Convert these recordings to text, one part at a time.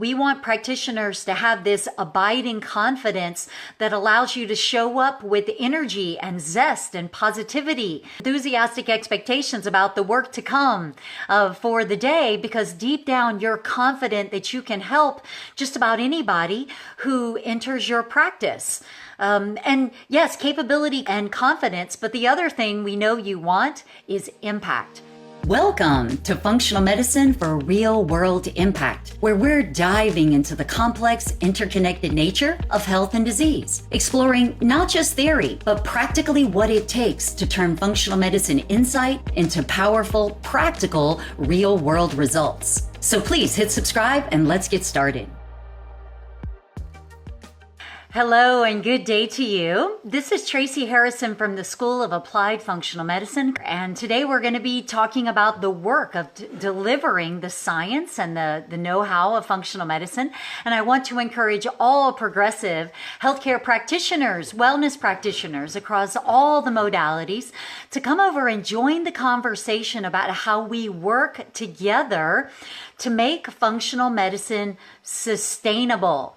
We want practitioners to have this abiding confidence that allows you to show up with energy and zest and positivity, enthusiastic expectations about the work to come for the day, because deep down you're confident that you can help just about anybody who enters your practice. And yes, capability and confidence, but the other thing we know you want is impact. Welcome to Functional Medicine for Real World Impact, where we're diving into the complex, interconnected nature of health and disease, exploring not just theory, but practically what it takes to turn functional medicine insight into powerful, practical, real world results. So please hit subscribe and let's get started. Hello and good day to you. This is Tracy Harrison from the School of Applied Functional Medicine, and today we're going to be talking about the work of delivering the science and the know-how of functional medicine. And I want to encourage all progressive healthcare practitioners, wellness practitioners across all the modalities to come over and join the conversation about how we work together to make functional medicine sustainable,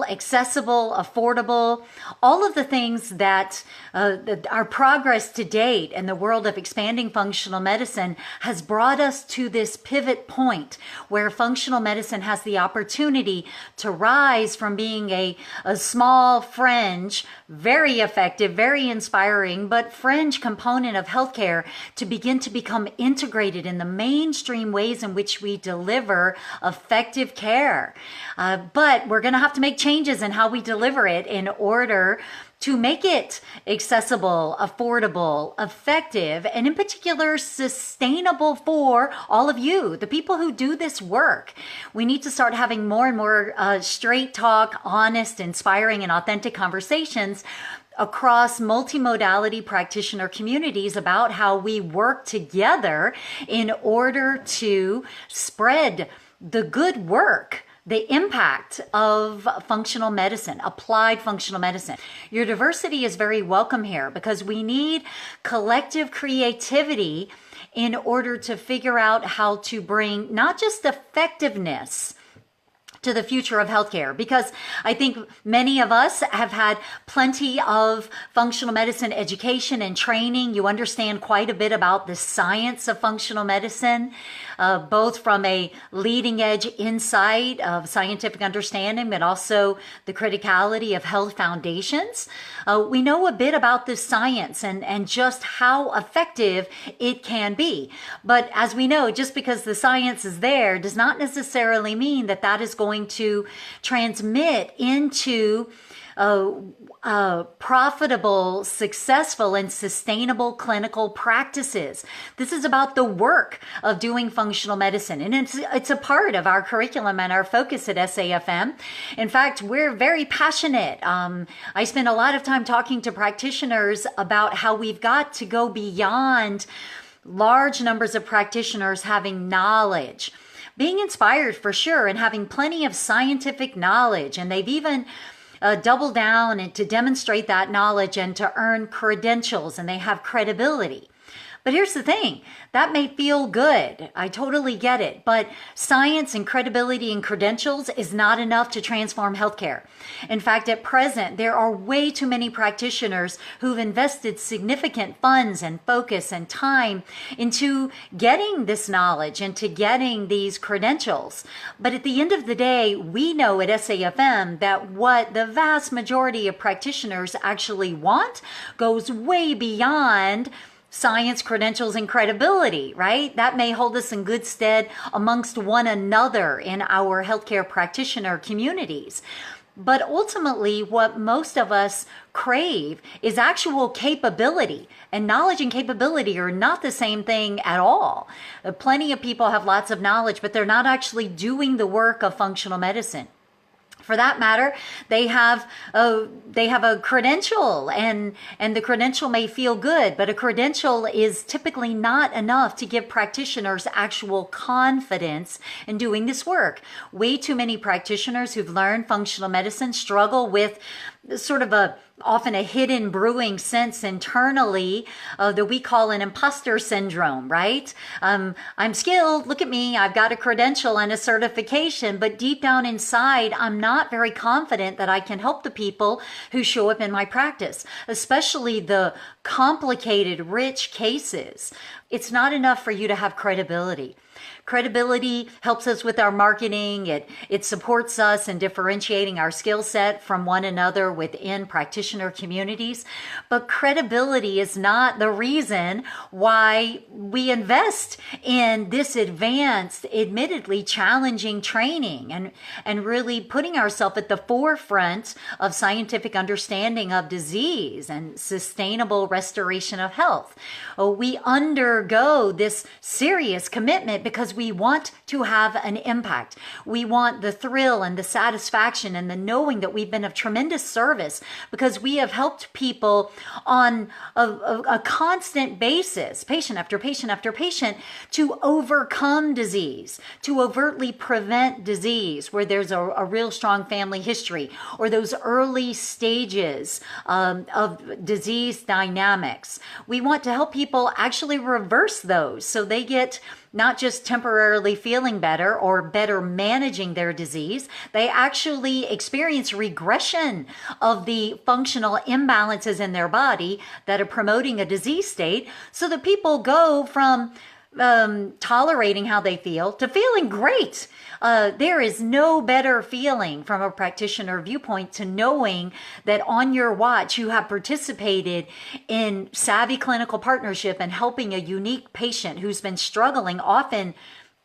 accessible, affordable, all of the things that our progress to date in the world of expanding functional medicine has brought us to this pivot point where functional medicine has the opportunity to rise from being a small fringe, very effective, very inspiring, but fringe component of healthcare to begin to become integrated in the mainstream ways in which we deliver effective care. But we're going to have to make changes in how we deliver it in order to make it accessible, affordable, effective, and in particular, sustainable for all of you, the people who do this work. We need to start having more and more straight talk, honest, inspiring, and authentic conversations across multimodality practitioner communities about how we work together in order to spread the good work, the impact of functional medicine, applied functional medicine. Your diversity is very welcome here because we need collective creativity in order to figure out how to bring not just effectiveness to the future of healthcare, because I think many of us have had plenty of functional medicine education and training. You understand quite a bit about the science of functional medicine, both from a leading edge insight of scientific understanding, but also the criticality of health foundations. We know a bit about the science and just how effective it can be. But as we know, just because the science is there does not necessarily mean that that is going to transmit into profitable, successful, and sustainable clinical practices. This is about the work of doing functional medicine, and it's a part of our curriculum and our focus at SAFM. In fact, we're very passionate. I spend a lot of time talking to practitioners about how we've got to go beyond large numbers of practitioners having knowledge, being inspired for sure, and having plenty of scientific knowledge. And they've even doubled down and to demonstrate that knowledge and to earn credentials, and they have credibility. But here's the thing, that may feel good. I totally get it. But science and credibility and credentials is not enough to transform healthcare. In fact, at present, there are way too many practitioners who've invested significant funds and focus and time into getting this knowledge, into getting these credentials. But at the end of the day, we know at SAFM that what the vast majority of practitioners actually want goes way beyond science, credentials, and credibility, right? That may hold us in good stead amongst one another in our healthcare practitioner communities. But ultimately, what most of us crave is actual capability. And knowledge and capability are not the same thing at all. Plenty of people have lots of knowledge, but they're not actually doing the work of functional medicine. For that matter, they have a credential, and the credential may feel good, but a credential is typically not enough to give practitioners actual confidence in doing this work. Way too many practitioners who've learned functional medicine struggle with sort of often a hidden brewing sense internally that we call an imposter syndrome, right? I'm skilled, look at me, I've got a credential and a certification, but deep down inside, I'm not very confident that I can help the people who show up in my practice, especially the complicated, rich cases. It's not enough for you to have credibility. Credibility helps us with our marketing. It supports us in differentiating our skill set from one another within practitioner communities. But credibility is not the reason why we invest in this advanced, admittedly challenging training and really putting ourselves at the forefront of scientific understanding of disease and sustainable restoration of health. We undergo this serious commitment because we want to have an impact. We want the thrill and the satisfaction and the knowing that we've been of tremendous service because we have helped people on a constant basis, patient after patient after patient, to overcome disease, to overtly prevent disease where there's a real strong family history or those early stages of disease dynamics. We want to help people actually reverse those so they get not just temporarily feeling better or better managing their disease, they actually experience regression of the functional imbalances in their body that are promoting a disease state so that people go from tolerating how they feel to feeling great. There is no better feeling from a practitioner viewpoint to knowing that on your watch you have participated in savvy clinical partnership and helping a unique patient who's been struggling often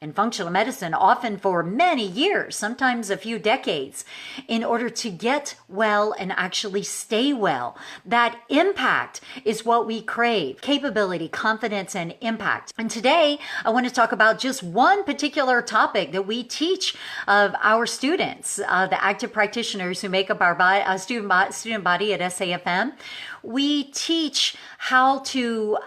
in functional medicine, often for many years, sometimes a few decades, in order to get well and actually stay well. That impact is what we crave: capability, confidence, and impact. And today, I want to talk about just one particular topic that we teach our students, the active practitioners who make up our student body at SAFM. We teach how to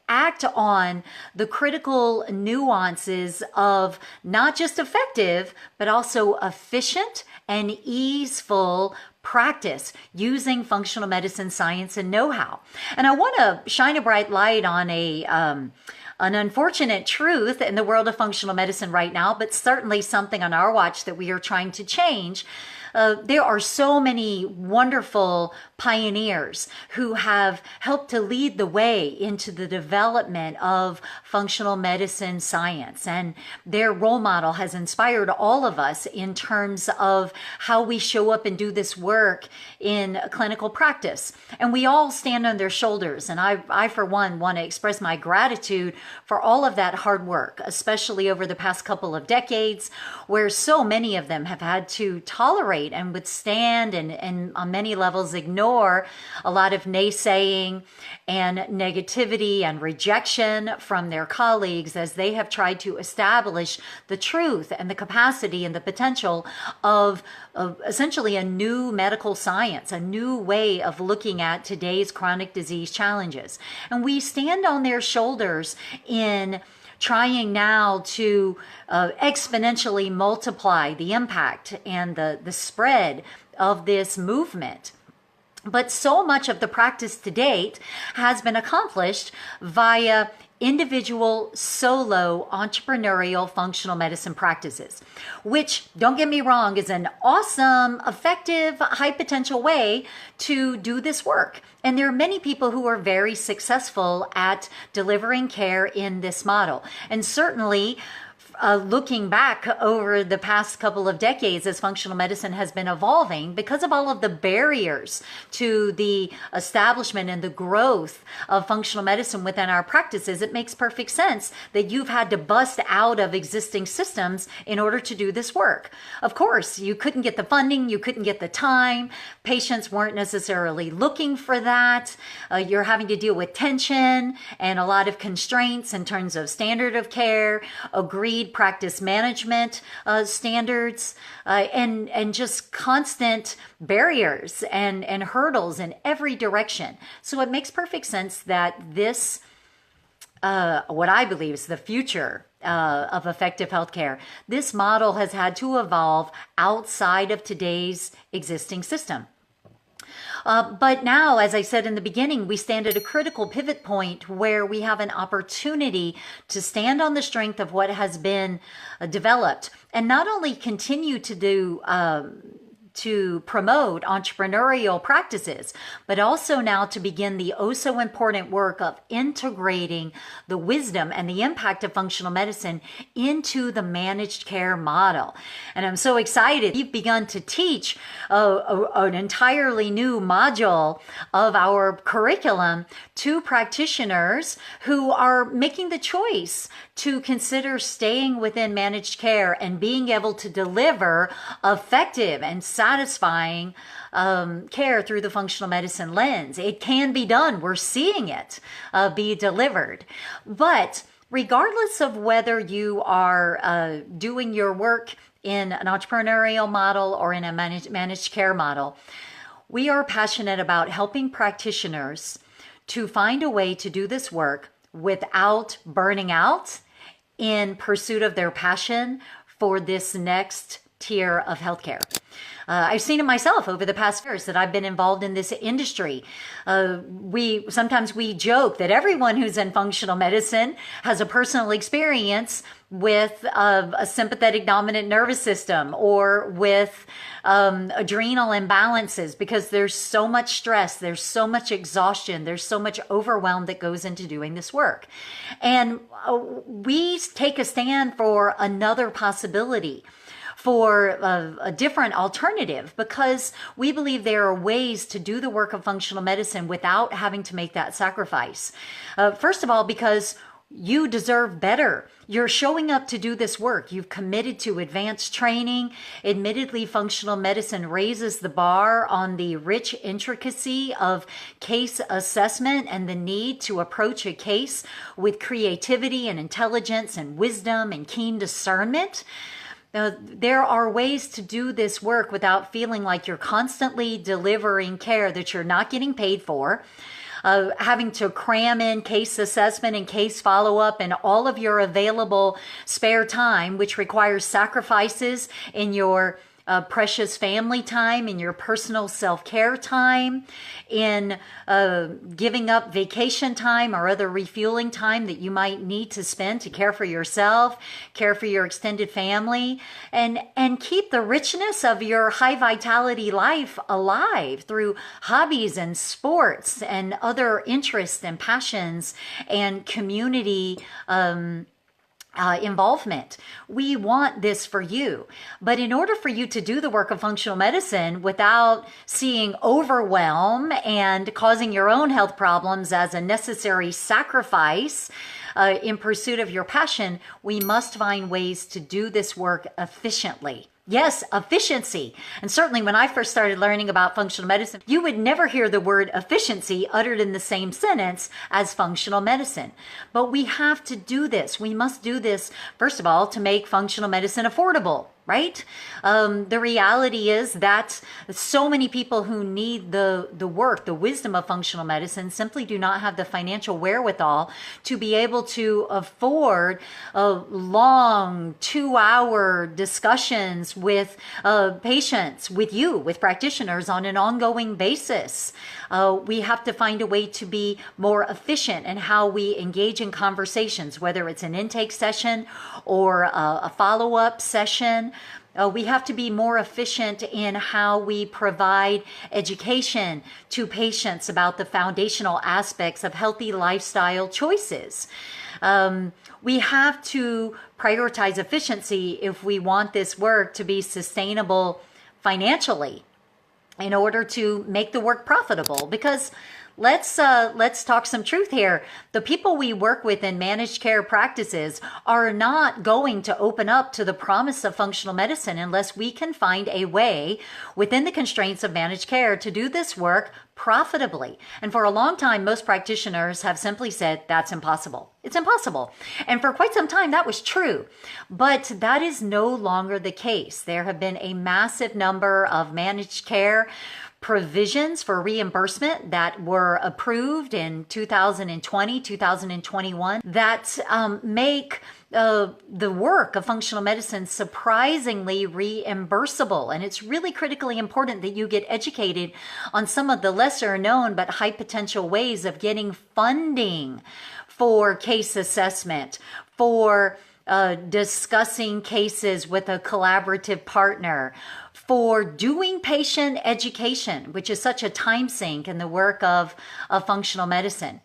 act on the critical nuances of not just effective, but also efficient and easeful practice using functional medicine science and know-how. And I want to shine a bright light on an unfortunate truth in the world of functional medicine right now, but certainly something on our watch that we are trying to change. There are so many wonderful pioneers who have helped to lead the way into the development of functional medicine science. And their role model has inspired all of us in terms of how we show up and do this work in clinical practice. And we all stand on their shoulders. And I for one, want to express my gratitude for all of that hard work, especially over the past couple of decades, where so many of them have had to tolerate and withstand and on many levels ignore a lot of naysaying and negativity and rejection from their colleagues as they have tried to establish the truth and the capacity and the potential of essentially a new medical science, a new way of looking at today's chronic disease challenges. And we stand on their shoulders in trying now to exponentially multiply the impact and the spread of this movement. But so much of the practice to date has been accomplished via individual solo entrepreneurial functional medicine practices, which, don't get me wrong, is an awesome, effective, high potential way to do this work. And there are many people who are very successful at delivering care in this model. And certainly, looking back over the past couple of decades as functional medicine has been evolving, because of all of the barriers to the establishment and the growth of functional medicine within our practices, it makes perfect sense that you've had to bust out of existing systems in order to do this work. Of course, you couldn't get the funding, you couldn't get the time, patients weren't necessarily looking for that. You're having to deal with tension and a lot of constraints in terms of standard of care, agreed practice management standards, and just constant barriers and hurdles in every direction. So it makes perfect sense that this, what I believe is the future of effective healthcare, this model has had to evolve outside of today's existing system. But now, as I said in the beginning, we stand at a critical pivot point where we have an opportunity to stand on the strength of what has been developed and not only continue to do to promote entrepreneurial practices, but also now to begin the oh so important work of integrating the wisdom and the impact of functional medicine into the managed care model. And I'm so excited. We've begun to teach an entirely new module of our curriculum to practitioners who are making the choice to consider staying within managed care and being able to deliver effective and satisfying care through the functional medicine lens. It can be done. We're seeing it be delivered. But regardless of whether you are doing your work in an entrepreneurial model or in a managed care model, we are passionate about helping practitioners to find a way to do this work without burning out in pursuit of their passion for this next tier of healthcare. I've seen it myself over the past years that I've been involved in this industry. Sometimes we joke that everyone who's in functional medicine has a personal experience with a sympathetic dominant nervous system or with adrenal imbalances, because there's so much stress, there's so much exhaustion, there's so much overwhelm that goes into doing this work. And we take a stand for another possibility, for a different alternative, because we believe there are ways to do the work of functional medicine without having to make that sacrifice. First of all, because you deserve better. You're showing up to do this work. You've committed to advanced training. Admittedly, functional medicine raises the bar on the rich intricacy of case assessment and the need to approach a case with creativity and intelligence and wisdom and keen discernment. There are ways to do this work without feeling like you're constantly delivering care that you're not getting paid for, having to cram in case assessment and case follow-up and all of your available spare time, which requires sacrifices in your precious family time, in your personal self-care time, in giving up vacation time or other refueling time that you might need to spend to care for yourself, care for your extended family, and keep the richness of your high vitality life alive through hobbies and sports and other interests and passions and community involvement. We want this for you. But in order for you to do the work of functional medicine without seeing overwhelm and causing your own health problems as a necessary sacrifice in pursuit of your passion, we must find ways to do this work efficiently. Yes, efficiency. And certainly when I first started learning about functional medicine, you would never hear the word efficiency uttered in the same sentence as functional medicine. But we have to do this. We must do this, first of all, to make functional medicine affordable, right? The reality is that so many people who need the work, the wisdom of functional medicine simply do not have the financial wherewithal to be able to afford long 2-hour discussions with patients, with you, with practitioners on an ongoing basis. We have to find a way to be more efficient in how we engage in conversations, whether it's an intake session or a follow-up session. We have to be more efficient in how we provide education to patients about the foundational aspects of healthy lifestyle choices. We have to prioritize efficiency if we want this work to be sustainable financially in order to make the work profitable. Because let's talk some truth here. The people we work with in managed care practices are not going to open up to the promise of functional medicine unless we can find a way within the constraints of managed care to do this work profitably. And for a long time, most practitioners have simply said, that's impossible. It's impossible. And for quite some time, that was true. But that is no longer the case. There have been a massive number of managed care provisions for reimbursement that were approved in 2020, 2021 that make the work of functional medicine surprisingly reimbursable. And it's really critically important that you get educated on some of the lesser known but high potential ways of getting funding for case assessment, for discussing cases with a collaborative partner, for doing patient education, which is such a time sink in the work of functional medicine.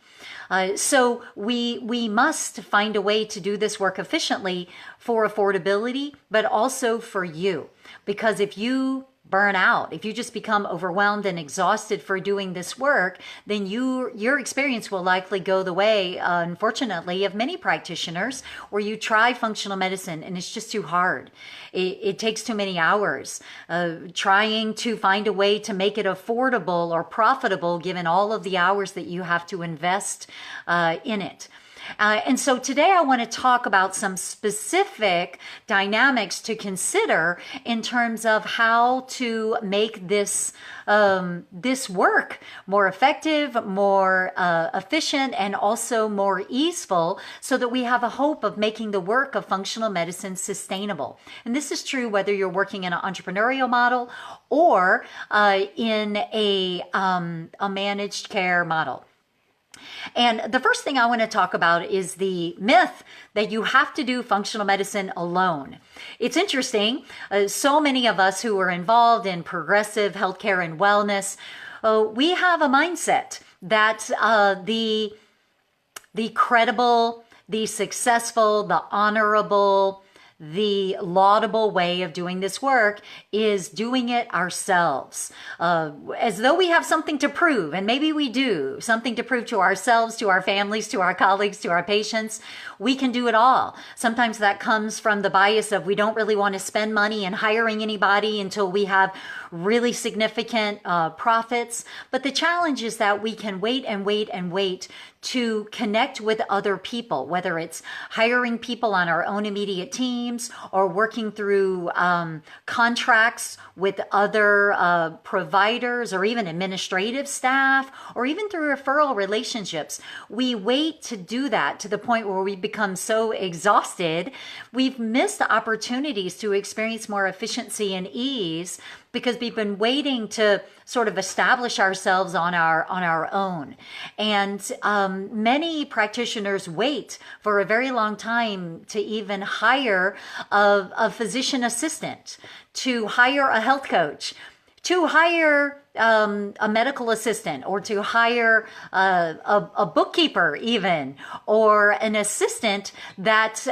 So we must find a way to do this work efficiently for affordability, but also for you. Because if you burn out, if you just become overwhelmed and exhausted for doing this work, then your experience will likely go the way, unfortunately, of many practitioners, where you try functional medicine and it's just too hard. It takes too many hours. Trying to find a way to make it affordable or profitable, given all of the hours that you have to invest in it. And so today I want to talk about some specific dynamics to consider in terms of how to make this this work more effective, more efficient, and also more easeful, so that we have a hope of making the work of functional medicine sustainable. And this is true whether you're working in an entrepreneurial model or in a managed care model. And the first thing I want to talk about is the myth that you have to do functional medicine alone. It's interesting. So many of us who are involved in progressive healthcare and wellness, we have a mindset that the credible, the successful, the honorable, the laudable way of doing this work is doing it ourselves, as though we have something to prove. And maybe we do, something to prove to ourselves, to our families, to our colleagues, to our patients. We can do it all. Sometimes that comes from the bias of we don't really want to spend money in hiring anybody until we have really significant profits. But the challenge is that we can wait and wait and wait to connect with other people, whether it's hiring people on our own immediate teams or working through contracts with other providers or even administrative staff, or even through referral relationships. We wait to do that to the point where we become so exhausted, we've missed the opportunities to experience more efficiency and ease, because we've been waiting to sort of establish ourselves on our own. And many practitioners wait for a very long time to even hire a physician assistant, to hire a health coach, to hire a medical assistant, or to hire a bookkeeper even, or an assistant that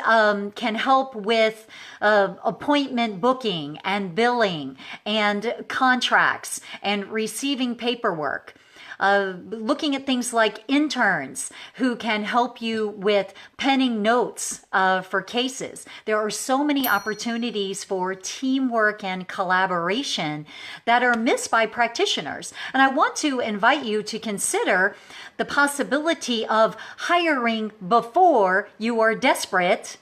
can help with appointment booking and billing and contracts and receiving paperwork. Looking at things like interns who can help you with penning notes for cases. There are so many opportunities for teamwork and collaboration that are missed by practitioners. And I want to invite you to consider the possibility of hiring before you are desperate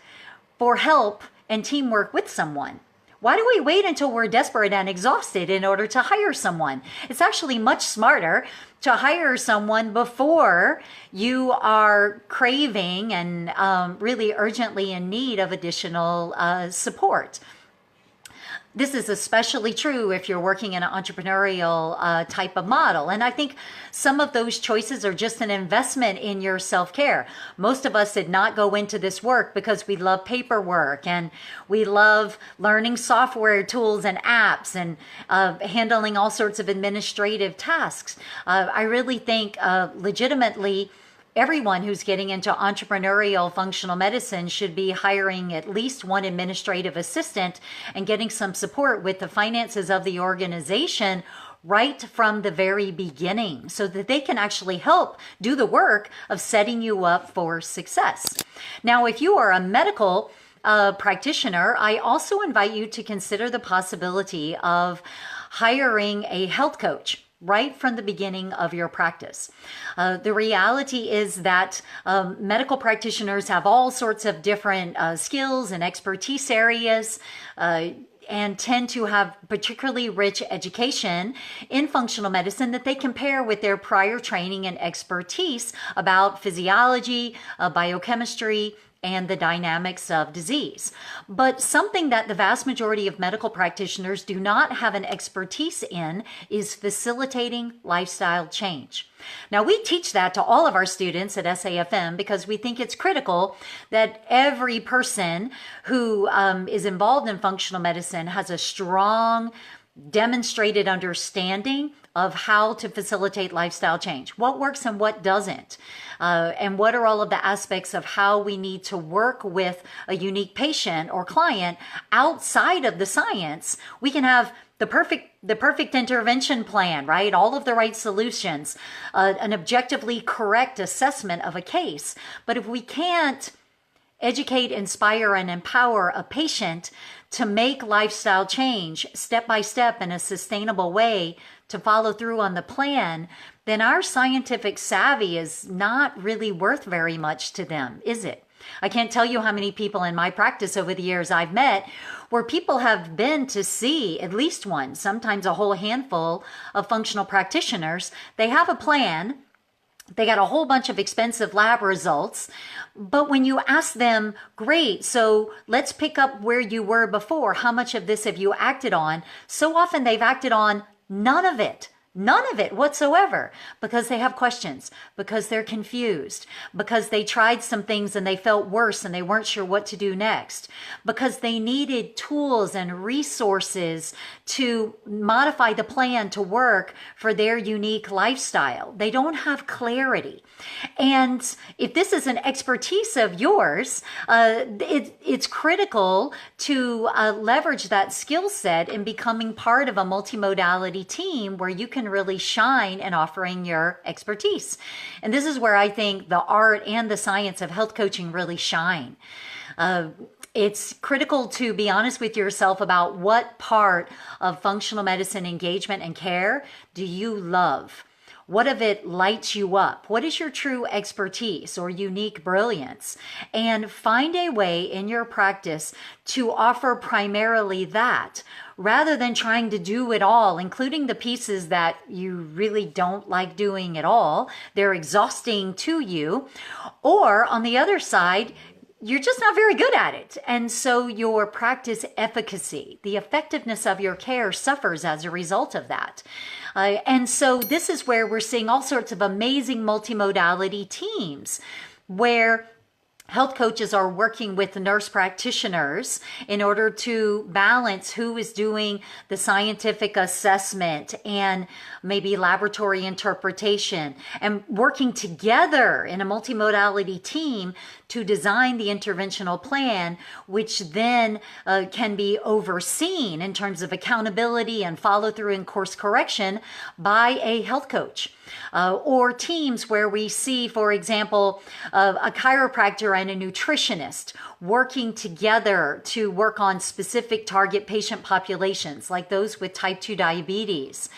for help and teamwork with someone. Why do we wait until we're desperate and exhausted in order to hire someone? It's actually much smarter to hire someone before you are craving and really urgently in need of additional support. This is especially true if you're working in an entrepreneurial type of model. And I think some of those choices are just an investment in your self-care. Most of us did not go into this work because we love paperwork and we love learning software tools and apps and handling all sorts of administrative tasks. I really think legitimately, everyone who's getting into entrepreneurial functional medicine should be hiring at least one administrative assistant and getting some support with the finances of the organization right from the very beginning, so that they can actually help do the work of setting you up for success. Now, if you are a medical practitioner, I also invite you to consider the possibility of hiring a health coach right from the beginning of your practice. The reality is that medical practitioners have all sorts of different skills and expertise areas, and tend to have particularly rich education in functional medicine that they can pair with their prior training and expertise about physiology, biochemistry, and the dynamics of disease. But something that the vast majority of medical practitioners do not have an expertise in is facilitating lifestyle change. Now, we teach that to all of our students at SAFM because we think it's critical that every person who is involved in functional medicine has a strong, demonstrated understanding of how to facilitate lifestyle change, what works and what doesn't, and what are all of the aspects of how we need to work with a unique patient or client outside of the science. We can have the perfect intervention plan, right? All of the right solutions, an objectively correct assessment of a case. But if we can't educate, inspire, and empower a patient to make lifestyle change step by step in a sustainable way to follow through on the plan, then our scientific savvy is not really worth very much to them, is it? I can't tell you how many people in my practice over the years I've met where people have been to see at least one, sometimes a whole handful of functional practitioners. They have a plan. They got a whole bunch of expensive lab results. But when you ask them, great, so let's pick up where you were before. How much of this have you acted on? So often they've acted on none of it. None of it whatsoever, because they have questions, because they're confused, because they tried some things and they felt worse and they weren't sure what to do next, because they needed tools and resources to modify the plan to work for their unique lifestyle. They don't have clarity. And if this is an expertise of yours, it's critical to leverage that skill set in becoming part of a multimodality team where you can really shine in offering your expertise. And this is where I think the art and the science of health coaching really shine. It's critical to be honest with yourself about what part of functional medicine engagement and care do you love. What of it lights you up? What is your true expertise or unique brilliance? And find a way in your practice to offer primarily that, rather than trying to do it all, including the pieces that you really don't like doing at all. They're exhausting to you. Or on the other side, you're just not very good at it. And so your practice efficacy, the effectiveness of your care suffers as a result of that. And so this is where we're seeing all sorts of amazing multimodality teams where health coaches are working with nurse practitioners in order to balance who is doing the scientific assessment and maybe laboratory interpretation, and working together in a multimodality team to design the interventional plan, which then can be overseen in terms of accountability and follow through and course correction by a health coach. Or teams where we see, for example, a chiropractor and a nutritionist working together to work on specific target patient populations, like those with type 2 diabetes,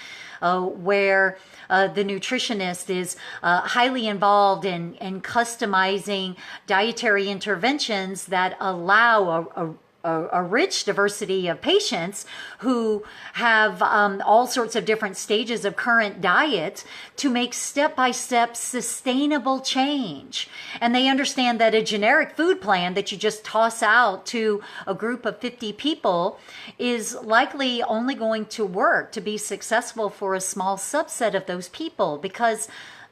where the nutritionist is highly involved in customizing dietary interventions that allow a rich diversity of patients who have all sorts of different stages of current diet to make step-by-step sustainable change. And they understand that a generic food plan that you just toss out to a group of 50 people is likely only going to work to be successful for a small subset of those people, because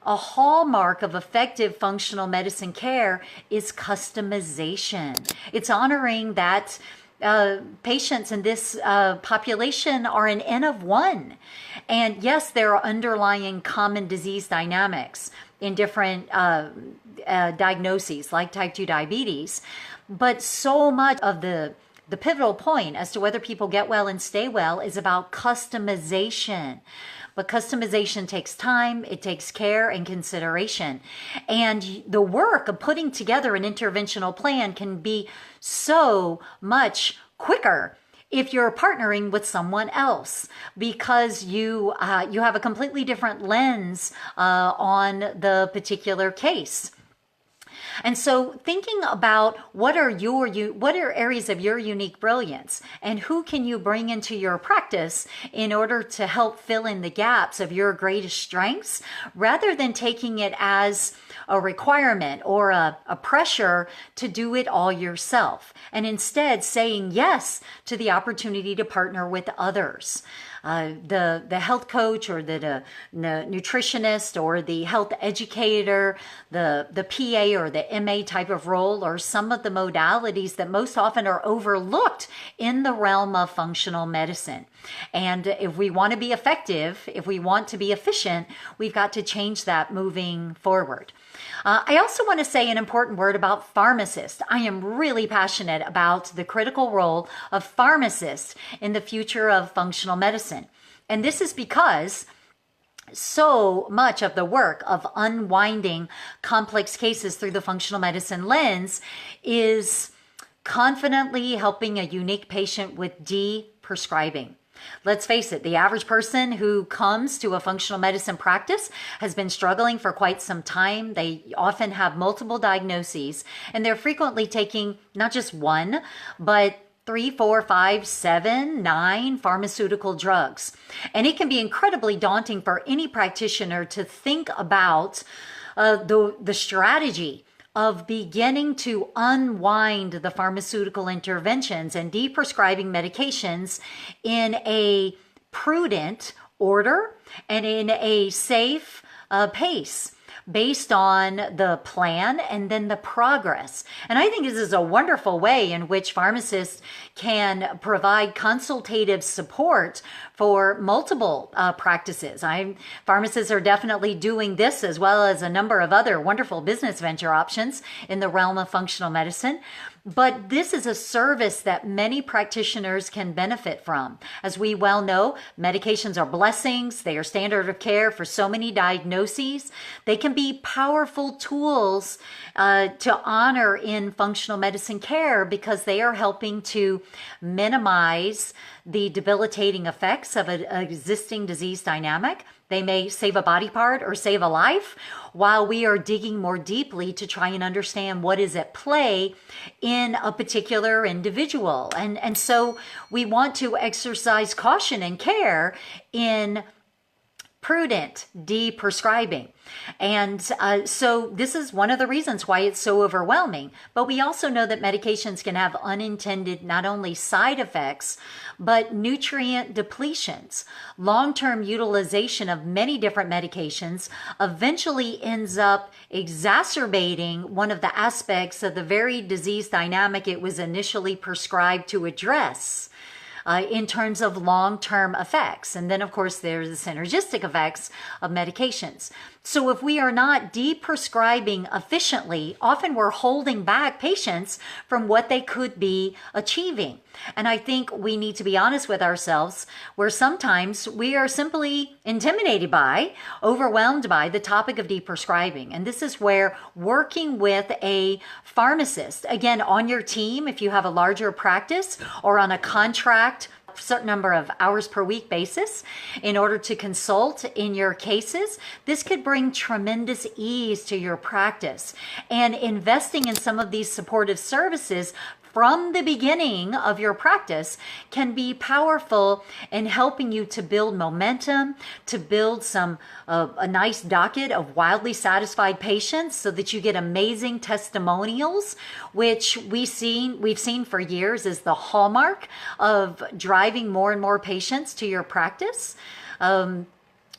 a hallmark of effective functional medicine care is customization. It's honoring that patients in this population are an N of one. And yes, there are underlying common disease dynamics in different diagnoses like type 2 diabetes. But so much of the pivotal point as to whether people get well and stay well is about customization. But customization takes time, it takes care and consideration. And the work of putting together an interventional plan can be so much quicker if you're partnering with someone else, because you have a completely different lens on the particular case. And so thinking about what are areas of your unique brilliance and who can you bring into your practice in order to help fill in the gaps of your greatest strengths, rather than taking it as a requirement or a pressure to do it all yourself, and instead saying yes to the opportunity to partner with others. The health coach or the nutritionist or the health educator, the PA or the MA type of role are some of the modalities that most often are overlooked in the realm of functional medicine. And if we want to be effective, if we want to be efficient, we've got to change that moving forward. I also want to say an important word about pharmacists. I am really passionate about the critical role of pharmacists in the future of functional medicine. And this is because so much of the work of unwinding complex cases through the functional medicine lens is confidently helping a unique patient with de-prescribing. Let's face it, the average person who comes to a functional medicine practice has been struggling for quite some time. They often have multiple diagnoses, and they're frequently taking not just one, but 3, 4, 5, 7, 9 pharmaceutical drugs. And it can be incredibly daunting for any practitioner to think about the strategy of beginning to unwind the pharmaceutical interventions and de-prescribing medications in a prudent order and in a safe pace, based on the plan and then the progress. And I think this is a wonderful way in which pharmacists can provide consultative support for multiple practices. Pharmacists are definitely doing this, as well as a number of other wonderful business venture options in the realm of functional medicine. But this is a service that many practitioners can benefit from. As we well know, medications are blessings. They are standard of care for so many diagnoses. They can be powerful tools to honor in functional medicine care because they are helping to minimize the debilitating effects of an existing disease dynamic. They may save a body part or save a life, while we are digging more deeply to try and understand what is at play in a particular individual. And so we want to exercise caution and care in prudent de-prescribing. And so this is one of the reasons why it's so overwhelming. But we also know that medications can have unintended not only side effects, but nutrient depletions. Long-term utilization of many different medications eventually ends up exacerbating one of the aspects of the very disease dynamic it was initially prescribed to address. In terms of long-term effects. And then, of course, there's the synergistic effects of medications. So if we are not de-prescribing efficiently, often we're holding back patients from what they could be achieving. And I think we need to be honest with ourselves, where sometimes we are simply intimidated by, overwhelmed by the topic of de-prescribing. And this is where working with a pharmacist, again, on your team, if you have a larger practice, or on a contract, certain number of hours per week basis in order to consult in your cases, this could bring tremendous ease to your practice. And investing in some of these supportive services from the beginning of your practice can be powerful in helping you to build momentum, to build a nice docket of wildly satisfied patients so that you get amazing testimonials, which we've seen for years is the hallmark of driving more and more patients to your practice.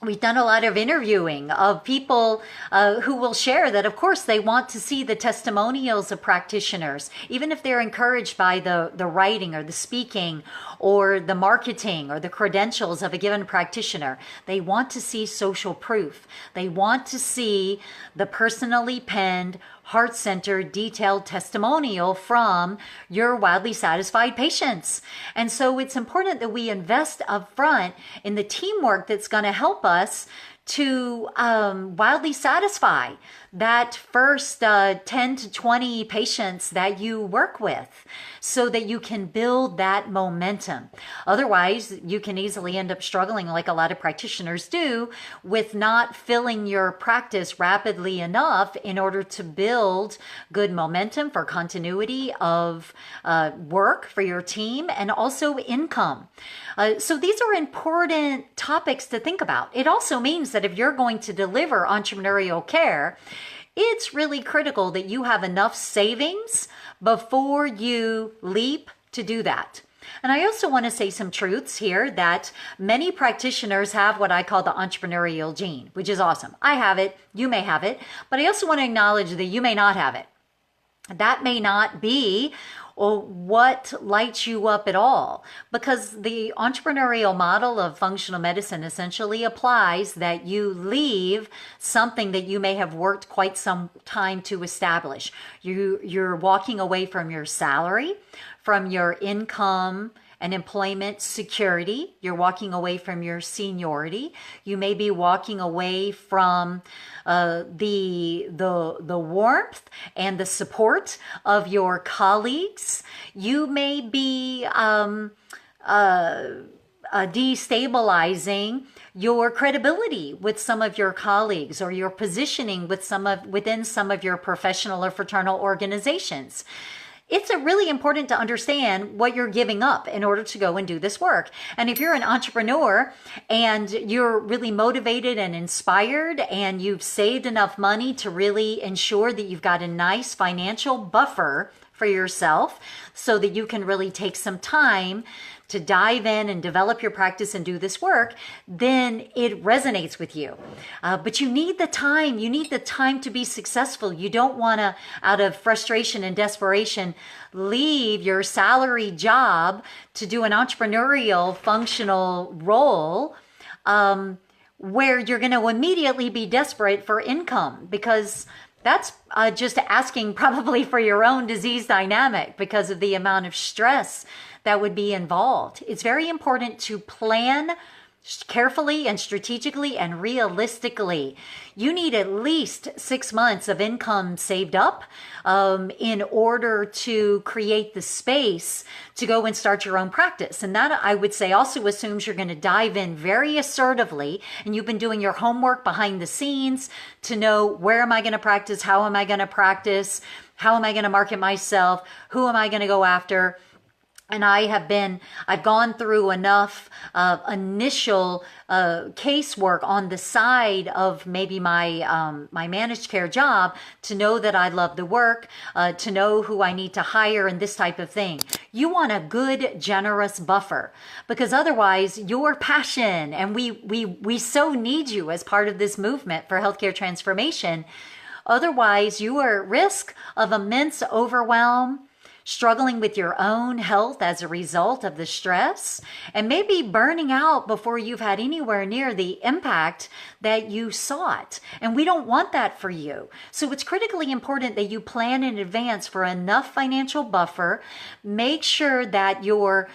We've done a lot of interviewing of people who will share that, of course, they want to see the testimonials of practitioners, even if they're encouraged by the writing or the speaking or the marketing or the credentials of a given practitioner. They want to see social proof. They want to see the personally penned, heart-centered, detailed testimonial from your wildly satisfied patients. And so it's important that we invest upfront in the teamwork that's going to help us to wildly satisfy that first 10 to 20 patients that you work with so that you can build that momentum. Otherwise, you can easily end up struggling, like a lot of practitioners do, with not filling your practice rapidly enough in order to build good momentum for continuity of work for your team and also income. So these are important topics to think about. It also means that if you're going to deliver entrepreneurial care, it's really critical that you have enough savings before you leap to do that. And I also want to say some truths here that many practitioners have what I call the entrepreneurial gene, which is awesome. I have it, you may have it, but I also want to acknowledge that you may not have it. That may not be what lights you up at all, because the entrepreneurial model of functional medicine essentially applies that you leave something that you may have worked quite some time to establish. You're walking away from your salary, from your income and employment security. You're walking away from your seniority. You may be walking away from the warmth and the support of your colleagues. You may be destabilizing your credibility with some of your colleagues or your positioning within some of your professional or fraternal organizations. It's really important to understand what you're giving up in order to go and do this work. And if you're an entrepreneur and you're really motivated and inspired and you've saved enough money to really ensure that you've got a nice financial buffer for yourself so that you can really take some time to dive in and develop your practice and do this work, then it resonates with you. But you need the time. You need the time to be successful. You don't want to, out of frustration and desperation, leave your salary job to do an entrepreneurial functional role where you're going to immediately be desperate for income, because that's just asking probably for your own disease dynamic because of the amount of stress that would be involved. It's very important to plan carefully and strategically and realistically. You need at least 6 months of income saved up in order to create the space to go and start your own practice. And that, I would say, also assumes you're going to dive in very assertively and you've been doing your homework behind the scenes to know, where am I going to practice? How am I going to practice? How am I going to market myself? Who am I going to go after? And I've gone through enough initial casework on the side of maybe my managed care job to know that I love the work, to know who I need to hire and this type of thing. You want a good, generous buffer, because otherwise your passion, and we so need you as part of this movement for healthcare transformation. Otherwise, you are at risk of immense overwhelm, struggling with your own health as a result of the stress, and maybe burning out before you've had anywhere near the impact that you sought. And we don't want that for you. So it's critically important that you plan in advance for enough financial buffer. Make sure that your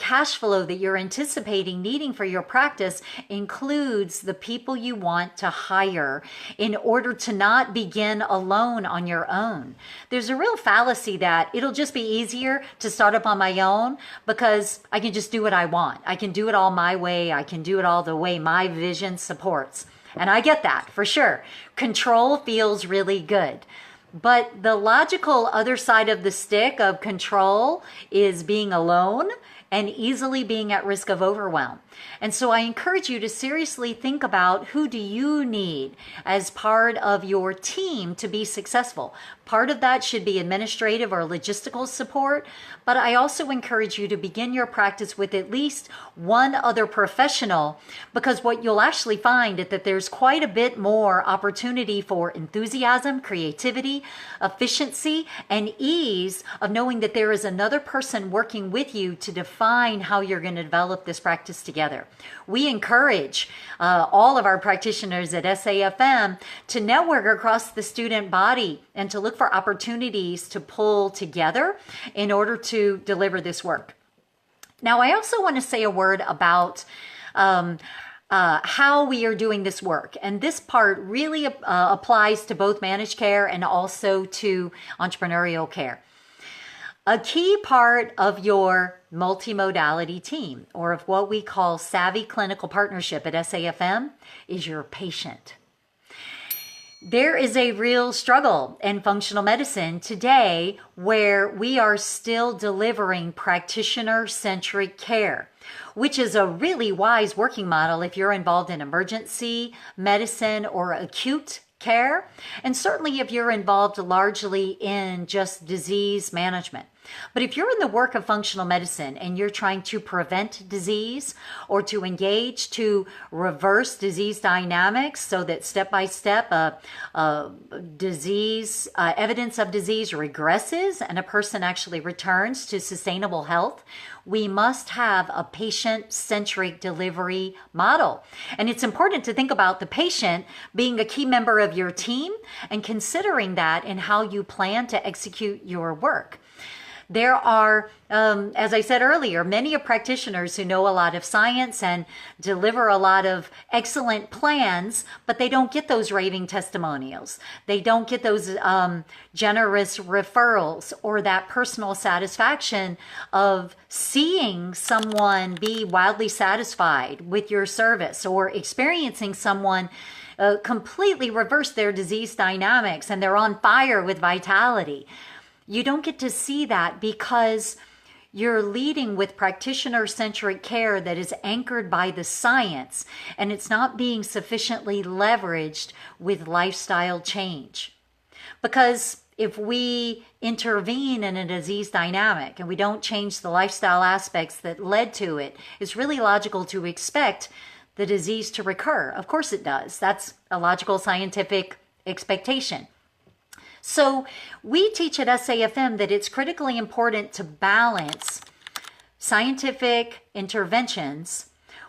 cash flow that you're anticipating needing for your practice includes the people you want to hire in order to not begin alone on your own. There's a real fallacy that it'll just be easier to start up on my own because I can just do what I want. I can do it all my way. I can do it all the way my vision supports. And I get that for sure. Control feels really good. But the logical other side of the stick of control is being alone and easily being at risk of overwhelm. And so I encourage you to seriously think about, who do you need as part of your team to be successful? Part of that should be administrative or logistical support, but I also encourage you to begin your practice with at least one other professional, because what you'll actually find is that there's quite a bit more opportunity for enthusiasm, creativity, efficiency, and ease of knowing that there is another person working with you to define how you're going to develop this practice together. We encourage all of our practitioners at SAFM to network across the student body and to look for opportunities to pull together in order to deliver this work. Now, I also want to say a word about how we are doing this work. And this part really applies to both managed care and also to entrepreneurial care. A key part of your multimodality team, or of what we call Savvy Clinical Partnership at SAFM, is your patient. There is a real struggle in functional medicine today where we are still delivering practitioner-centric care, which is a really wise working model if you're involved in emergency medicine or acute care, and certainly if you're involved largely in just disease management. But if you're in the work of functional medicine and you're trying to prevent disease or to engage to reverse disease dynamics so that step by step disease evidence of disease regresses and a person actually returns to sustainable health, we must have a patient-centric delivery model. And it's important to think about the patient being a key member of your team and considering that in how you plan to execute your work. There are, as I said earlier, many practitioners who know a lot of science and deliver a lot of excellent plans, but they don't get those raving testimonials. They don't get those generous referrals or that personal satisfaction of seeing someone be wildly satisfied with your service or experiencing someone completely reverse their disease dynamics and they're on fire with vitality. You don't get to see that because you're leading with practitioner-centric care that is anchored by the science, and it's not being sufficiently leveraged with lifestyle change. Because if we intervene in a disease dynamic and we don't change the lifestyle aspects that led to it, it's really logical to expect the disease to recur. Of course it does. That's a logical scientific expectation. So we teach at SAFM that it's critically important to balance scientific interventions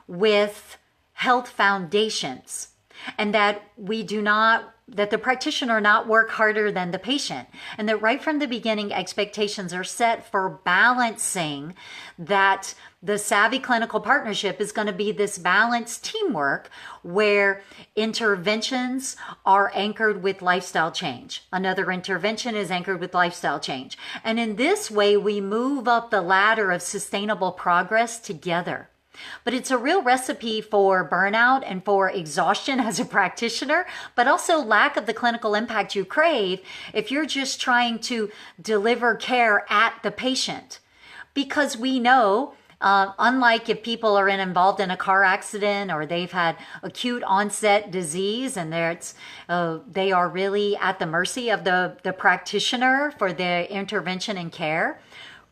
with health foundations, and that the practitioner not work harder than the patient, and that right from the beginning expectations are set for balancing that the Savvy Clinical Partnership is going to be this balanced teamwork where interventions are anchored with lifestyle change. Another intervention is anchored with lifestyle change. And in this way, we move up the ladder of sustainable progress together. But it's a real recipe for burnout and for exhaustion as a practitioner, but also lack of the clinical impact you crave if you're just trying to deliver care at the patient. Because we know, unlike if people are involved in a car accident or they've had acute onset disease and they are really at the mercy of the practitioner for their intervention and care,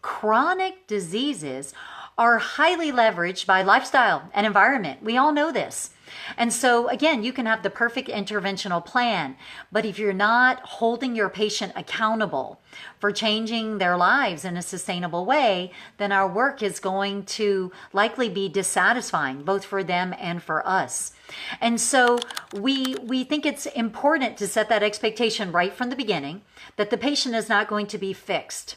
chronic diseases are highly leveraged by lifestyle and environment. We all know this. And so again, you can have the perfect interventional plan, but if you're not holding your patient accountable for changing their lives in a sustainable way, then our work is going to likely be dissatisfying, both for them and for us. And so we think it's important to set that expectation right from the beginning, that the patient is not going to be fixed.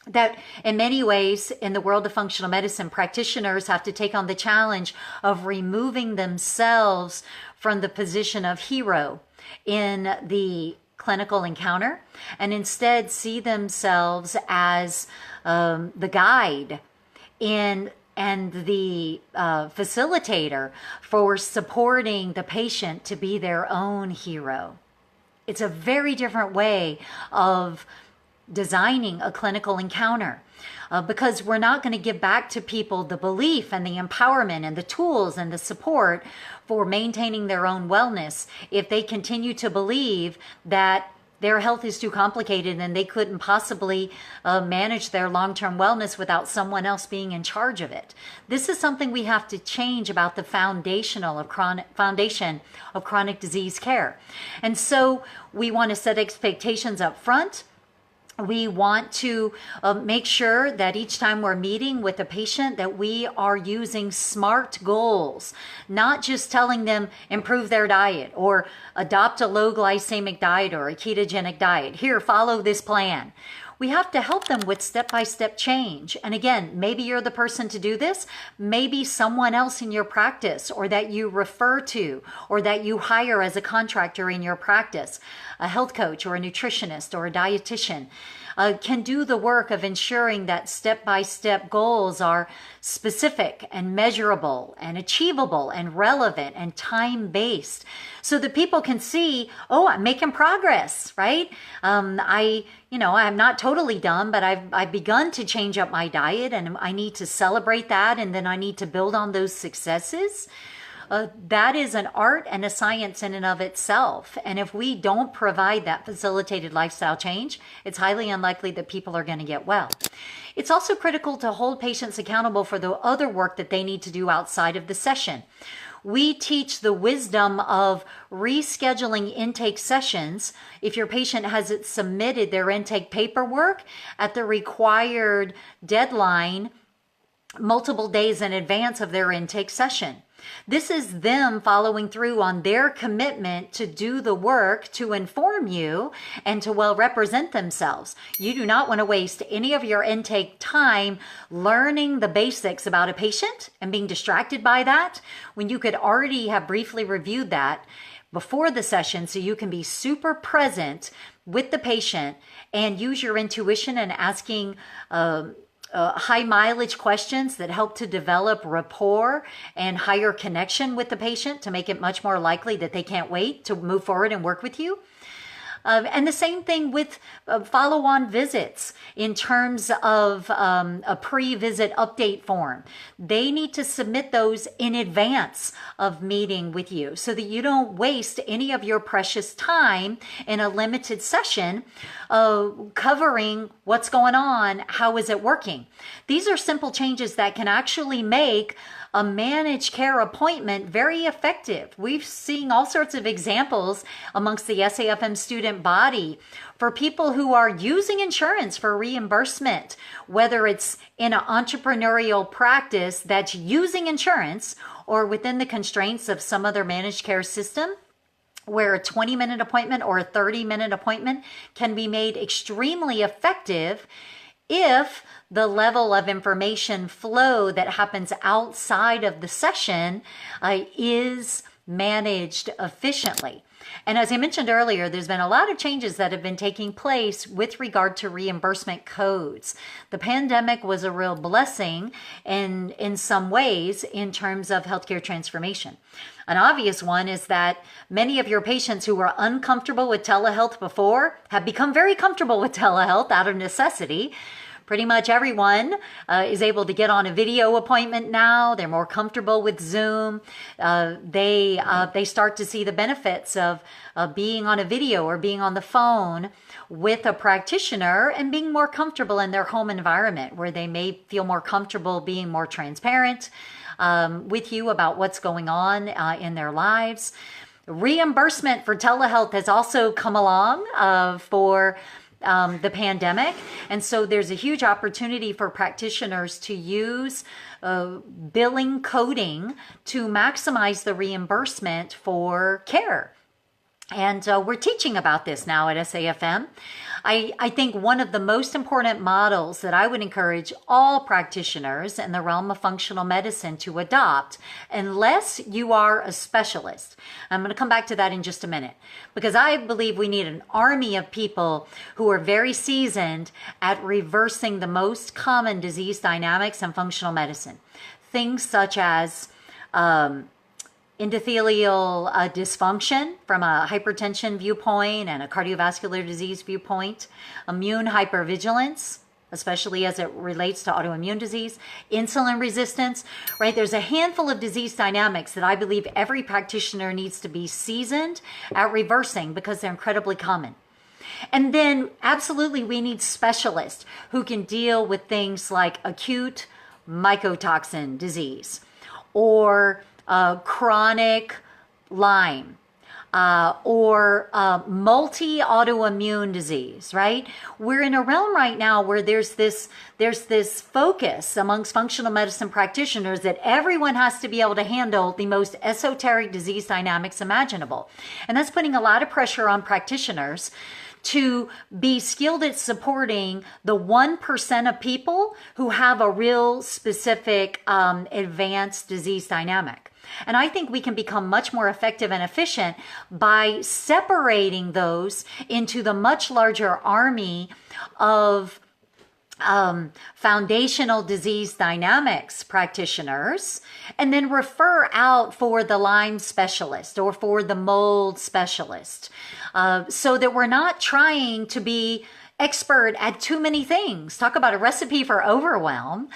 That in many ways, in the world of functional medicine, practitioners have to take on the challenge of removing themselves from the position of hero in the clinical encounter and instead see themselves as the guide and the facilitator for supporting the patient to be their own hero. It's a very different way of designing a clinical encounter because we're not going to give back to people the belief and the empowerment and the tools and the support for maintaining their own wellness if they continue to believe that their health is too complicated and they couldn't possibly manage their long-term wellness without someone else being in charge of it. This is something we have to change about the foundation of chronic disease care. And so we want to set expectations up front. We want to make sure that each time we're meeting with a patient that we are using SMART goals, not just telling them improve their diet or adopt a low glycemic diet or a ketogenic diet. Here, follow this plan. we have to help them with step-by-step change. And again, maybe you're the person to do this, maybe someone else in your practice, or that you refer to, or that you hire as a contractor in your practice, a health coach or a nutritionist or a dietitian, can do the work of ensuring that step-by-step goals are specific and measurable and achievable and relevant and time-based, so that people can see, oh, I'm making progress, right? I'm not totally done, but I've begun to change up my diet, and I need to celebrate that, and then I need to build on those successes. That is an art and a science in and of itself. And if we don't provide that facilitated lifestyle change, it's highly unlikely that people are going to get well. It's also critical to hold patients accountable for the other work that they need to do outside of the session. We teach the wisdom of rescheduling intake sessions if your patient hasn't submitted their intake paperwork at the required deadline multiple days in advance of their intake session. This is them following through on their commitment to do the work to inform you and to well represent themselves. You do not want to waste any of your intake time learning the basics about a patient and being distracted by that when you could already have briefly reviewed that before the session, so you can be super present with the patient and use your intuition and asking high mileage questions that help to develop rapport and higher connection with the patient to make it much more likely that they can't wait to move forward and work with you. And the same thing with follow-on visits in terms of a pre-visit update form. They need to submit those in advance of meeting with you so that you don't waste any of your precious time in a limited session covering what's going on, how is it working. These are simple changes that can actually make a managed care appointment very effective. We've seen all sorts of examples amongst the SAFM student body for people who are using insurance for reimbursement, whether it's in an entrepreneurial practice that's using insurance or within the constraints of some other managed care system, where a 20-minute appointment or a 30-minute appointment can be made extremely effective if the level of information flow that happens outside of the session is managed efficiently. And as I mentioned earlier, there's been a lot of changes that have been taking place with regard to reimbursement codes. The pandemic was a real blessing in some ways in terms of healthcare transformation. An obvious one is that many of your patients who were uncomfortable with telehealth before have become very comfortable with telehealth out of necessity. Pretty much everyone is able to get on a video appointment now. They're more comfortable with Zoom. They start to see the benefits of being on a video or being on the phone with a practitioner and being more comfortable in their home environment, where they may feel more comfortable being more transparent with you about what's going on in their lives. Reimbursement for telehealth has also come along for the pandemic. And so there's a huge opportunity for practitioners to use billing coding to maximize the reimbursement for care. And we're teaching about this now at SAFM. I think one of the most important models that I would encourage all practitioners in the realm of functional medicine to adopt, unless you are a specialist. I'm going to come back to that in just a minute, because I believe we need an army of people who are very seasoned at reversing the most common disease dynamics in functional medicine. Things such as endothelial dysfunction from a hypertension viewpoint and a cardiovascular disease viewpoint, immune hypervigilance, especially as it relates to autoimmune disease, insulin resistance, right? There's a handful of disease dynamics that I believe every practitioner needs to be seasoned at reversing because they're incredibly common. And then absolutely we need specialists who can deal with things like acute mycotoxin disease or chronic Lyme, or multi-autoimmune disease, right? We're in a realm right now where there's this focus amongst functional medicine practitioners that everyone has to be able to handle the most esoteric disease dynamics imaginable. And that's putting a lot of pressure on practitioners to be skilled at supporting the 1% of people who have a real specific advanced disease dynamic. And I think we can become much more effective and efficient by separating those into the much larger army of foundational disease dynamics practitioners, and then refer out for the Lyme specialist or for the mold specialist, so that we're not trying to be expert at too many things. Talk about a recipe for overwhelm.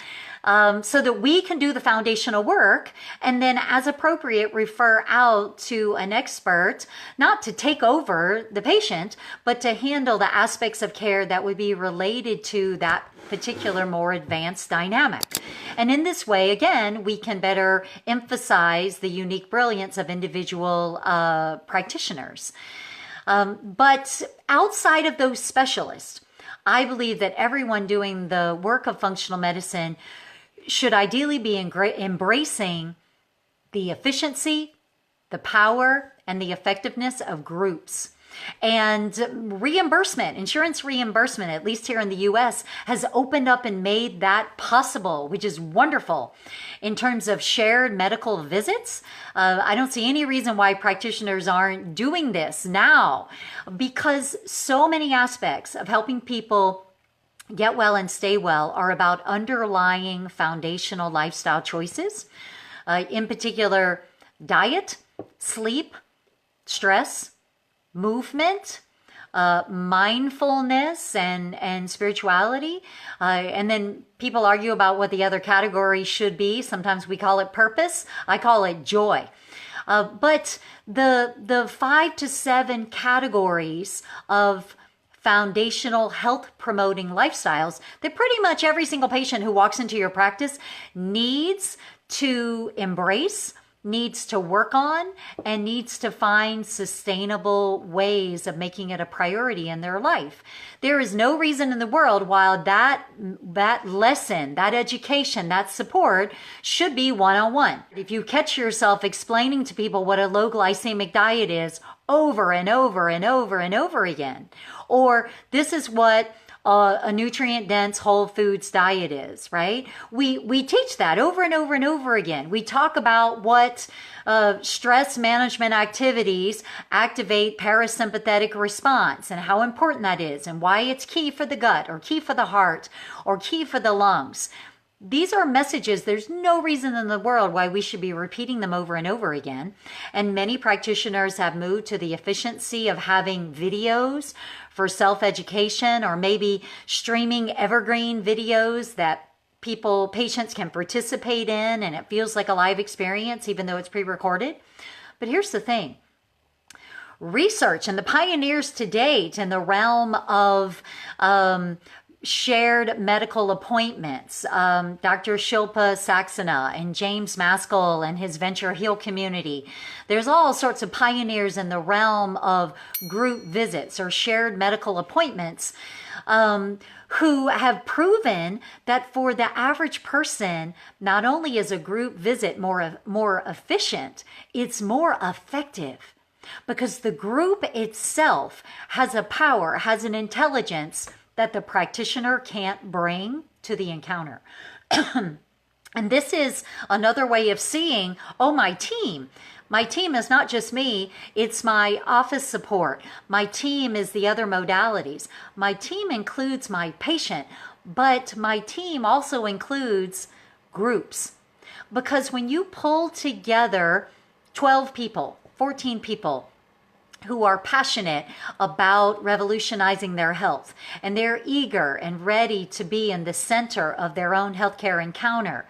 So that we can do the foundational work and then as appropriate refer out to an expert, not to take over the patient, but to handle the aspects of care that would be related to that particular more advanced dynamic. And in this way, again, we can better emphasize the unique brilliance of individual practitioners. But outside of those specialists, I believe that everyone doing the work of functional medicine should ideally be embracing the efficiency, the power, and the effectiveness of groups. And reimbursement, insurance reimbursement, at least here in the US, has opened up and made that possible, which is wonderful. In terms of shared medical visits, I don't see any reason why practitioners aren't doing this now, because so many aspects of helping people get well and stay well are about underlying foundational lifestyle choices, in particular diet, sleep, stress, movement, mindfulness, and spirituality. And then people argue about what the other category should be. Sometimes we call it purpose. I call it joy. But the 5 to 7 categories of foundational health promoting lifestyles that pretty much every single patient who walks into your practice needs to embrace, needs to work on, and needs to find sustainable ways of making it a priority in their life. There is no reason in the world why that lesson, that education, that support should be one-on-one. If you catch yourself explaining to people what a low glycemic diet is over and over and over and over again, or this is what a nutrient-dense whole foods diet is, right? We teach that over and over and over again. We talk about what stress management activities activate parasympathetic response and how important that is and why it's key for the gut or key for the heart or key for the lungs. These are messages. There's no reason in the world why we should be repeating them over and over again. And many practitioners have moved to the efficiency of having videos for self-education, or maybe streaming evergreen videos that patients can participate in, and it feels like a live experience even though it's pre-recorded. But here's the thing. Research and the pioneers to date in the realm of shared medical appointments, Dr. Shilpa Saxena and James Maskell and his Venture Heal community. There's all sorts of pioneers in the realm of group visits or shared medical appointments who have proven that for the average person, not only is a group visit more efficient, it's more effective. Because the group itself has a power, has an intelligence that the practitioner can't bring to the encounter. And this is another way of seeing, oh, my team. My team is not just me, it's my office support. My team is the other modalities. My team includes my patient, but my team also includes groups. Because when you pull together 12 people, 14 people, who are passionate about revolutionizing their health, and they're eager and ready to be in the center of their own healthcare encounter.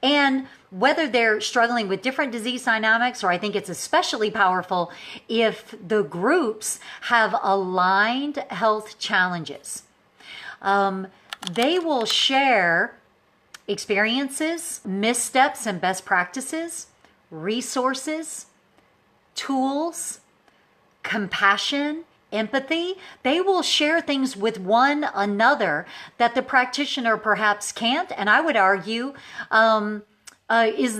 And whether they're struggling with different disease dynamics, or I think it's especially powerful if the groups have aligned health challenges. They will share experiences, missteps and best practices, resources, tools, compassion, empathy. They will share things with one another that the practitioner perhaps can't, and I would argue is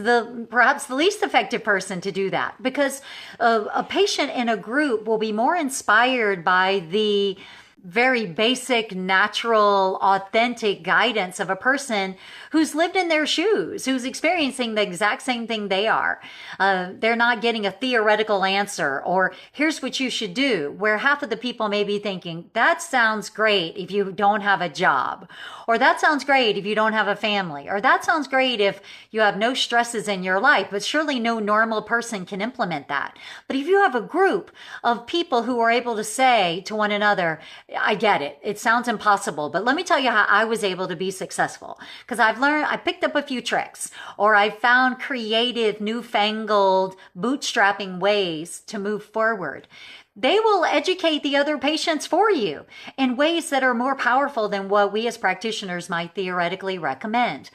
perhaps the least effective person to do that, because a patient in a group will be more inspired by the very basic, natural, authentic guidance of a person who's lived in their shoes, who's experiencing the exact same thing they are. They're not getting a theoretical answer or here's what you should do, where half of the people may be thinking, that sounds great if you don't have a job, or that sounds great if you don't have a family, or that sounds great if you have no stresses in your life, but surely no normal person can implement that. But if you have a group of people who are able to say to one another, I get it. It sounds impossible, but let me tell you how I was able to be successful. Because I picked up a few tricks, or I found creative, newfangled, bootstrapping ways to move forward. They will educate the other patients for you in ways that are more powerful than what we as practitioners might theoretically recommend.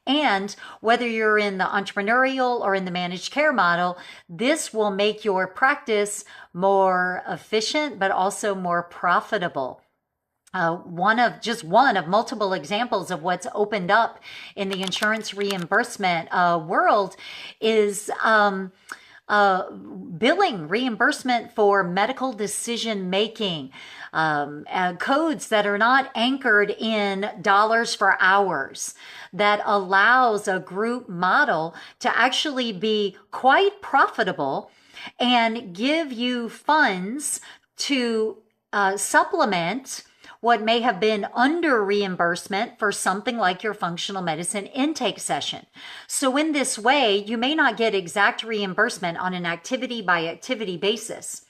And whether you're in the entrepreneurial or in the managed care model, this will make your practice more efficient, but also more profitable. One of multiple examples of what's opened up in the insurance reimbursement world is billing, reimbursement for medical decision making, codes that are not anchored in dollars for hours, that allows a group model to actually be quite profitable and give you funds to supplement what may have been under reimbursement for something like your functional medicine intake session. So in this way, you may not get exact reimbursement on an activity by activity basis.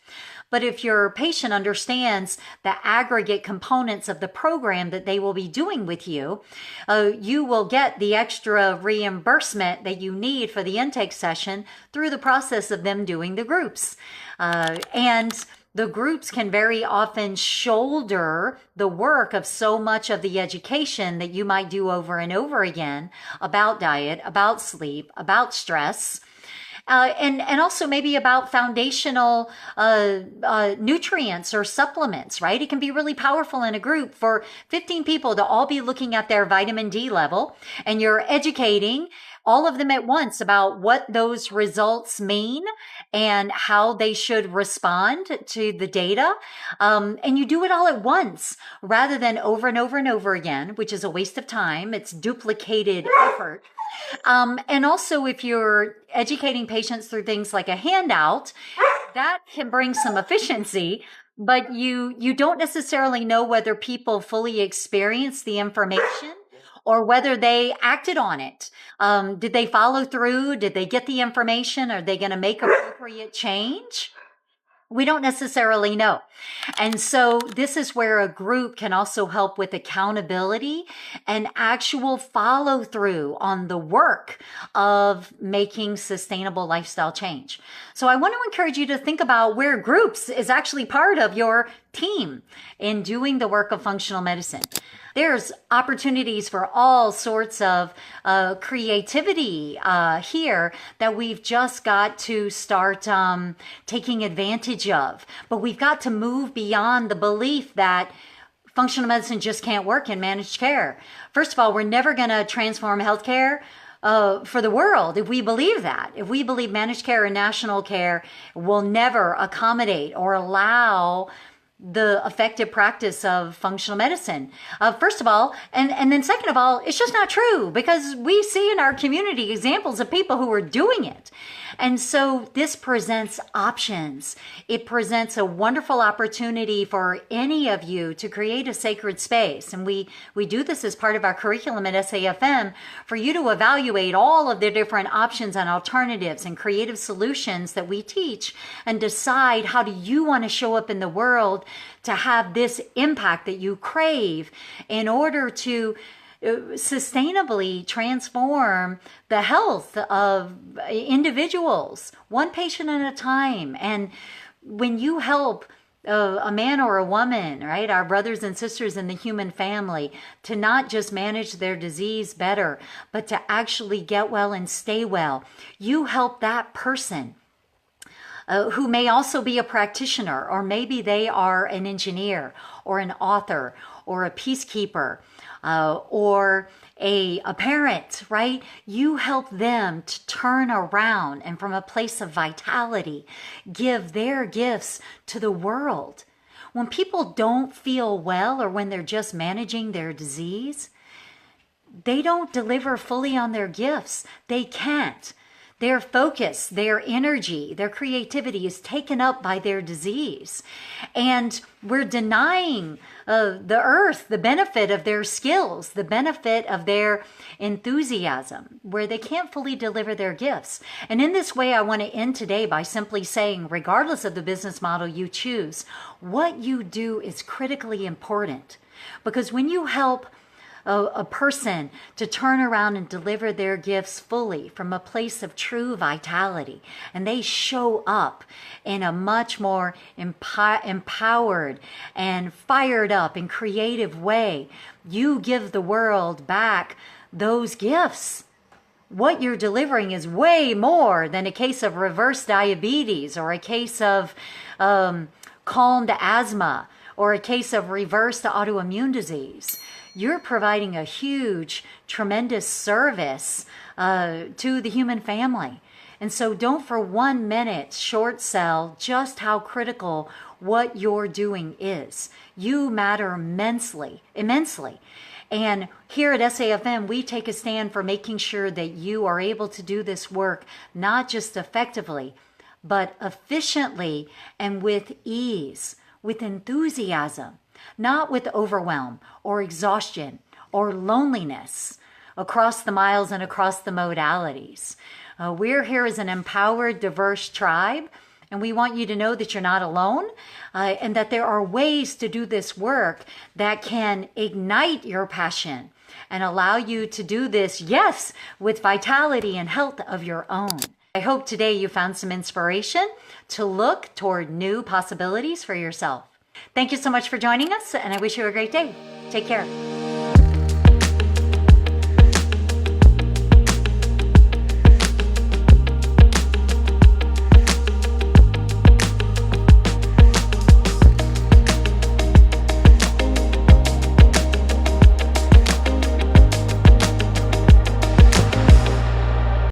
But if your patient understands the aggregate components of the program that they will be doing with you, you will get the extra reimbursement that you need for the intake session through the process of them doing the groups. And the groups can very often shoulder the work of so much of the education that you might do over and over again about diet, about sleep, about stress, and also maybe about foundational nutrients or supplements, right? It can be really powerful in a group for 15 people to all be looking at their vitamin D level, and you're educating all of them at once about what those results mean and how they should respond to the data. And you do it all at once rather than over and over and over again, which is a waste of time. It's duplicated effort. And also, if you're educating patients through things like a handout, that can bring some efficiency, but you don't necessarily know whether people fully experience the information or whether they acted on it. Did they follow through? Did they get the information? Are they going to make appropriate change? We don't necessarily know. And so this is where a group can also help with accountability and actual follow through on the work of making sustainable lifestyle change. So I want to encourage you to think about where groups is actually part of your team in doing the work of functional medicine. There's opportunities for all sorts of creativity here that we've just got to start taking advantage of. But we've got to move beyond the belief that functional medicine just can't work in managed care. First of all, we're never going to transform healthcare for the world if we believe that. If we believe managed care and national care will never accommodate or allow the effective practice of functional medicine. First of all, and then second of all, it's just not true, because we see in our community examples of people who are doing it. And so this presents options. It presents a wonderful opportunity for any of you to create a sacred space. And we do this as part of our curriculum at SAFM for you to evaluate all of the different options and alternatives and creative solutions that we teach and decide how do you want to show up in the world to have this impact that you crave in order to sustainably transform the health of individuals, one patient at a time. And when you help a man or a woman, right, our brothers and sisters in the human family, to not just manage their disease better, but to actually get well and stay well, you help that person who may also be a practitioner, or maybe they are an engineer or an author or a peacekeeper or a parent, right? You help them to turn around and from a place of vitality, give their gifts to the world. When people don't feel well or when they're just managing their disease, they don't deliver fully on their gifts. They can't. Their focus, their energy, their creativity is taken up by their disease. And we're denying the earth the benefit of their skills, the benefit of their enthusiasm, where they can't fully deliver their gifts. And in this way, I want to end today by simply saying, regardless of the business model you choose, what you do is critically important. Because when you help a person to turn around and deliver their gifts fully from a place of true vitality, and they show up in a much more empowered and fired up and creative way, you give the world back those gifts. What you're delivering is way more than a case of reverse diabetes or a case of calmed asthma or a case of reversed autoimmune disease. You're providing a huge, tremendous service to the human family. And so don't for 1 minute short sell just how critical what you're doing is. You matter immensely. And here at SAFM, we take a stand for making sure that you are able to do this work, not just effectively, but efficiently and with ease, with enthusiasm. Not with overwhelm or exhaustion or loneliness across the miles and across the modalities. We're here as an empowered, diverse tribe, and we want you to know that you're not alone and that there are ways to do this work that can ignite your passion and allow you to do this, yes, with vitality and health of your own. I hope today you found some inspiration to look toward new possibilities for yourself. Thank you so much for joining us, and I wish you a great day. Take care.